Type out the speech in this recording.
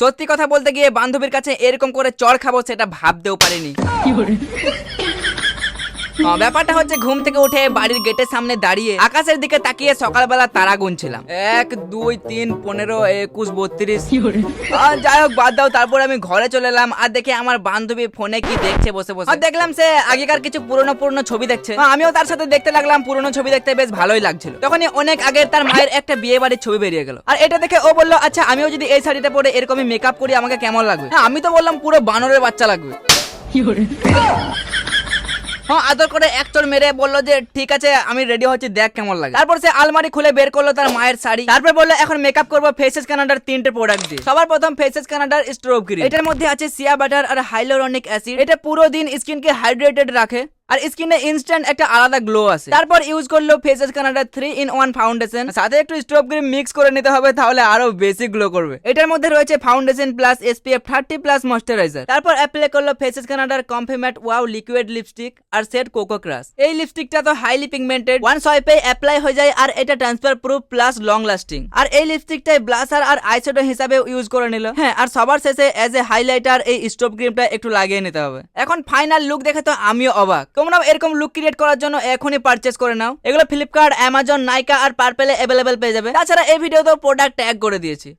সত্যি কথা বলতে গিয়ে বান্ধবীর কাছে এরকম করে চড় খাবো সেটা ভাবতেও পারিনি। ব্যাপারটা হচ্ছে ঘুম থেকে উঠে বাড়ির গেটের সামনে দাঁড়িয়ে আকাশের দিকে তাকিয়ে সকালবেলা তারা গুনছিলাম 1 2 3 15 21 32। যাই হোক বাদ দাও। তারপর আমি ঘরে চলে এলাম আর দেখে আমার বান্ধবী ফোনে কি দেখছে বসে বসে। আর দেখলাম সে আগেকার কিছু পুরনো ছবি দেখছে। আমিও তার সাথে দেখতে লাগলাম। পুরনো ছবি দেখতে বেশ ভালোই লাগছিল। তখনই অনেক আগে তার মায়ের একটা বিয়ে বাড়ির ছবি বেরিয়ে গেল। আর এটা দেখে ও বললো, আচ্ছা আমিও যদি এই শাড়িটা পরে এরকমই মেকআপ করি আমাকে কেমন লাগবে। আমি তো বললাম পুরো বানরের বাচ্চা লাগবে। আদর করে এক চড় মেরে বললো যে ঠিক আছে আমি রেডি হচ্ছি, দেখ কেমন লাগে। তারপর সে আলমারি খুলে বের করলো তার মায়ের শাড়ি। তারপর বললো এখন মেকআপ করবো ফেসেস কানাডার 3টে প্রোডাক্ট দিয়ে। সবার প্রথম ফেসেস কানাডার স্ট্রোব ক্রিম। এটার মধ্যে আছে সিয়া বাটার আর হাইলোরনিক অ্যাসিড। এটা পুরো দিন স্কিনকে হাইড্রেটেড রাখে আর স্কিনে ইনস্ট্যান্ট একটা আলাদা গ্লো আসে। তারপর ইউজ করলো ফেসেস কানাডা 3-in-1 ফাউন্ডেশন। সাথে একটু স্ট্রোব ক্রিম মিক্স করে নিতে হবে, তাহলে আরো বেশি গ্লো করবে। এটার মধ্যে রয়েছে ফাউন্ডেশন প্লাস SPF 30+ ময়েশ্চারাইজার। তারপর অ্যাপ্লাই করলো ফেসেস কানাডার কমফিম্যাট ওয়াও লিকুইড লিপস্টিক আর সেট কোকো ক্রাশ। এই লিপস্টিকটা তো হাইলি পিগমেন্টেড, ওয়ান সোয়াইপে অ্যাপ্লাই হয়ে যায় আর এটা transfer proof plus long lasting. আর এই লিপস্টিকটাই ব্লাশার আর আইশ্যাডো হিসাবে ইউজ করে নিল। আর সবার শেষে এজ এ হাইলাইটার এই স্ট্রোব ক্রিমটা একটু লাগিয়ে নিতে হবে। এখন ফাইনাল লুক দেখে তো আমিও অবাক। তোমরাও এরকম লুক ক্রিয়েট করার জন্য এখনই পারচেজ করে নাও। এগুলো ফ্লিপকার্ট, অ্যামাজন, নাইকা আর পার্পেলে অ্যাভেলেবেল পেয়ে যাবে। তাছাড়া এই ভিডিওতেও প্রোডাক্ট ট্যাগ করে দিয়েছি।